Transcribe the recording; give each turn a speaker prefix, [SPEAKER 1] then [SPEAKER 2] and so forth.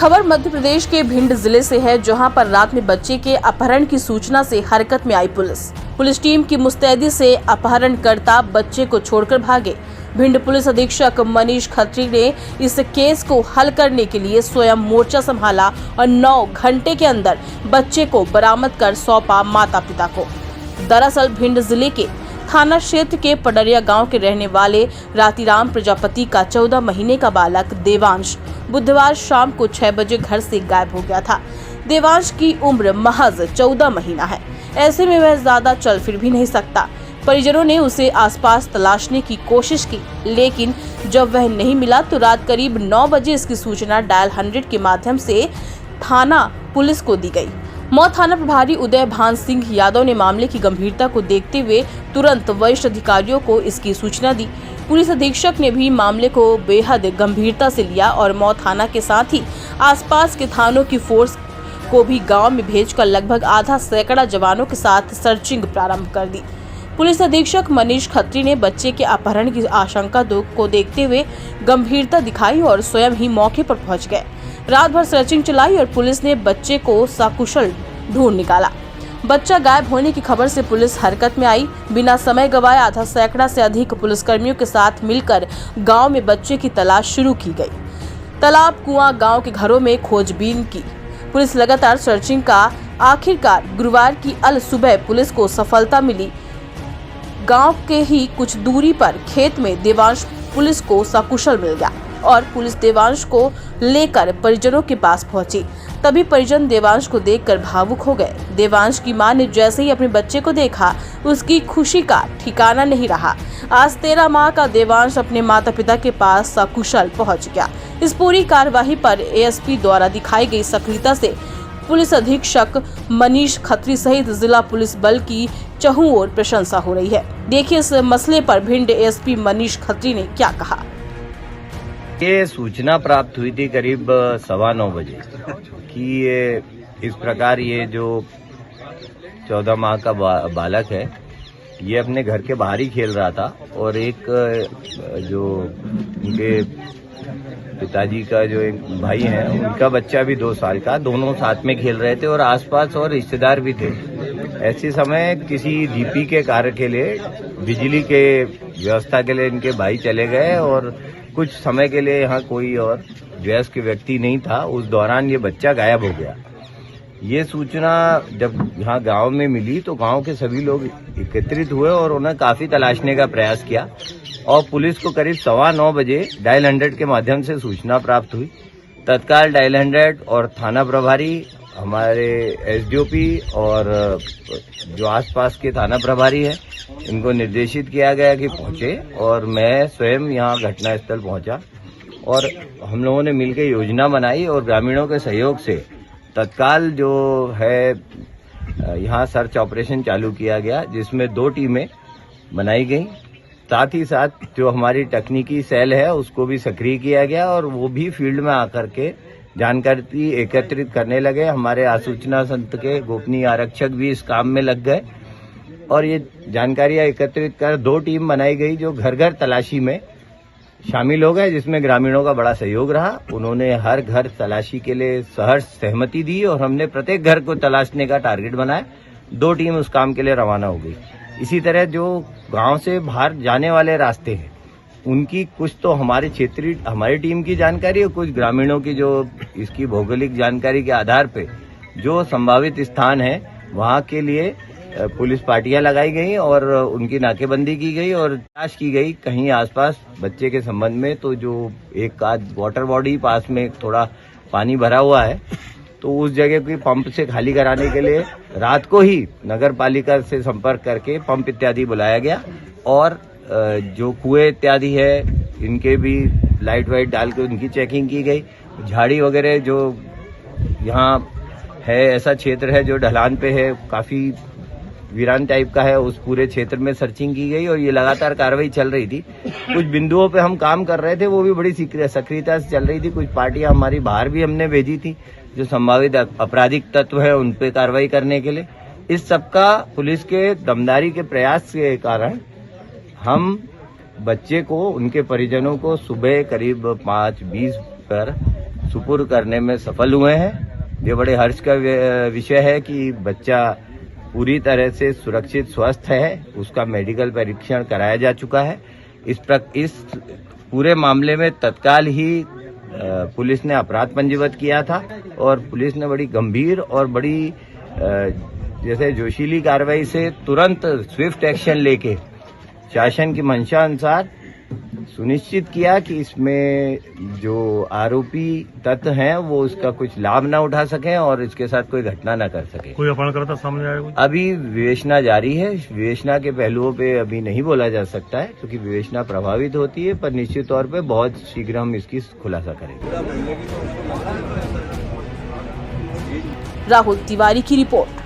[SPEAKER 1] खबर मध्य प्रदेश के भिंड जिले से है, जहां पर रात में बच्चे के अपहरण की सूचना से हरकत में आई पुलिस टीम की मुस्तैदी से अपहरणकर्ता बच्चे को छोड़कर भागे। भिंड पुलिस अधीक्षक मनीष खत्री ने इस केस को हल करने के लिए स्वयं मोर्चा संभाला और 9 घंटे के अंदर बच्चे को बरामद कर सौंपा माता पिता को। दरअसल भिंड जिले के थाना क्षेत्र के पडरिया गांव के रहने वाले रातीराम प्रजापति का 14 महीने का बालक देवांश बुधवार शाम को 6 बजे घर से गायब हो गया था। देवांश की उम्र महज 14 महीना है। ऐसे में वह ज्यादा चल फिर भी नहीं सकता। परिजनों ने उसे आसपास तलाशने की कोशिश की, लेकिन जब वह नहीं मिला तो रात करीब 9 बजे इसकी सूचना डायल 100 के माध्यम से थाना पुलिस को दी गई। मौत थाना प्रभारी उदय भान सिंह यादव ने मामले की गंभीरता को देखते हुए तुरंत वरिष्ठ अधिकारियों को इसकी सूचना दी। पुलिस अधीक्षक ने भी मामले को बेहद गंभीरता से लिया और मौत थाना के साथ ही आसपास के थानों की फोर्स को भी गांव में भेजकर लगभग आधा सैकड़ा जवानों के साथ सर्चिंग प्रारंभ कर दी। पुलिस अधीक्षक मनीष खत्री ने बच्चे के अपहरण की आशंका को देखते हुए गंभीरता दिखाई और स्वयं ही मौके पर पहुंच गए। रात भर सर्चिंग चलाई और पुलिस ने बच्चे को सकुशल ढूंढ निकाला। बच्चा गायब होने की खबर से पुलिस हरकत में आई। बिना समय गवाए आधा सैकड़ा से अधिक पुलिसकर्मियों के साथ मिलकर गांव में बच्चे की तलाश शुरू की गई। तालाब, कुआं, गांव के घरों में खोजबीन की पुलिस लगातार सर्चिंग का आखिरकार गुरुवार की अल सुबह पुलिस को सफलता मिली। गांव के ही कुछ दूरी पर खेत में देवांश पुलिस को सकुशल मिल गया और पुलिस देवांश को लेकर परिजनों के पास पहुंची। तभी परिजन देवांश को देखकर भावुक हो गए। देवांश की मां ने जैसे ही अपने बच्चे को देखा, उसकी खुशी का ठिकाना नहीं रहा। आज 13 माह का देवांश अपने माता पिता के पास सकुशल पहुंच गया। इस पूरी कार्यवाही पर एएसपी द्वारा दिखाई गई सक्रियता से पुलिस अधीक्षक मनीष खत्री सहित जिला पुलिस बल की चहुं ओर प्रशंसा हो रही है। देखिए इस मसले पर भिंड एएसपी मनीष खत्री ने क्या कहा।
[SPEAKER 2] ये सूचना प्राप्त हुई थी करीब 9:15 बजे कि ये इस प्रकार ये जो 14 माह का बालक है, ये अपने घर के बाहर ही खेल रहा था और एक जो उनके पिताजी का जो एक भाई है, उनका बच्चा भी 2 साल का, दोनों साथ में खेल रहे थे और आसपास और रिश्तेदार भी थे। ऐसे समय किसी डीपी के कार्य के लिए, बिजली के व्यवस्था के लिए इनके भाई चले गए और कुछ समय के लिए यहाँ कोई और वयस्क व्यक्ति नहीं था। उस दौरान ये बच्चा गायब हो गया। ये सूचना जब यहाँ गांव में मिली तो गांव के सभी लोग एकत्रित हुए और उन्हें काफी तलाशने का प्रयास किया और पुलिस को करीब 9:15 बजे डायल 100 के माध्यम से सूचना प्राप्त हुई। तत्काल डायल 100 और थाना प्रभारी, हमारे एसडीओपी और जो आसपास के थाना प्रभारी है, इनको निर्देशित किया गया कि पहुंचे और मैं स्वयं यहाँ घटनास्थल पहुंचा और हम लोगों ने मिलकर योजना बनाई और ग्रामीणों के सहयोग से तत्काल जो है यहाँ सर्च ऑपरेशन चालू किया गया, जिसमें 2 टीमें बनाई गई। साथ ही साथ जो हमारी तकनीकी सेल है उसको भी सक्रिय किया गया और वो भी फील्ड में आकर के जानकारी एकत्रित करने लगे। हमारे आसूचना संत के गोपनीय आरक्षक भी इस काम में लग गए और ये जानकारियां एकत्रित कर 2 टीम बनाई गई जो घर घर तलाशी में शामिल हो गए, जिसमें ग्रामीणों का बड़ा सहयोग रहा। उन्होंने हर घर तलाशी के लिए सहर्ष सहमति दी और हमने प्रत्येक घर को तलाशने का टारगेट बनाया। 2 टीम उस काम के लिए रवाना हो गई। इसी तरह जो गांव से बाहर जाने वाले रास्ते हैं, उनकी कुछ तो हमारी टीम की जानकारी और कुछ ग्रामीणों की जो इसकी भौगोलिक जानकारी के आधार पे जो संभावित स्थान है, वहां के लिए पुलिस पार्टियां लगाई गई और उनकी नाकेबंदी की गई और तलाश की गई कहीं आसपास बच्चे के संबंध में। तो जो एक आध वाटर बॉडी पास में थोड़ा पानी भरा हुआ है, तो उस जगह की पंप से खाली कराने के लिए रात को ही नगर पालिका से संपर्क करके पंप इत्यादि बुलाया गया और जो कुएं इत्यादि है, इनके भी लाइट वाइट डाल के उनकी चेकिंग की गई। झाड़ी वगैरह जो यहाँ है, ऐसा क्षेत्र है जो ढलान पे है, काफी वीरान टाइप का है, उस पूरे क्षेत्र में सर्चिंग की गई और ये लगातार कार्रवाई चल रही थी। कुछ बिंदुओं पे हम काम कर रहे थे, वो भी बड़ी सक्रियता से चल रही थी। कुछ पार्टियां हमारी बाहर भी हमने भेजी थी जो संभावित आपराधिक तत्व है उन पे कार्रवाई करने के लिए। इस सबका पुलिस के दमदारी के प्रयास के कारण हम बच्चे को, उनके परिजनों को सुबह करीब 5:20 पर सुपुर्द करने में सफल हुए हैं। ये बड़े हर्ष का विषय है कि बच्चा पूरी तरह से सुरक्षित स्वस्थ है, उसका मेडिकल परीक्षण कराया जा चुका है। इस पूरे मामले में तत्काल ही पुलिस ने अपराध पंजीबद्ध किया था और पुलिस ने बड़ी गंभीर और बड़ी जैसे जोशीली कार्रवाई से तुरंत स्विफ्ट एक्शन लेके शासन की मंशा अनुसार सुनिश्चित किया कि इसमें जो आरोपी तत्व हैं वो उसका कुछ लाभ ना उठा सकें और इसके साथ कोई घटना ना कर सके।
[SPEAKER 3] कोई अपहरणकर्ता सामने आया?
[SPEAKER 2] अभी विवेचना जारी है। विवेचना के पहलुओं पे अभी नहीं बोला जा सकता है क्योंकि विवेचना प्रभावित होती है, पर निश्चित तौर पे बहुत शीघ्र हम इसकी खुलासा करेंगे।
[SPEAKER 1] राहुल तिवारी की रिपोर्ट।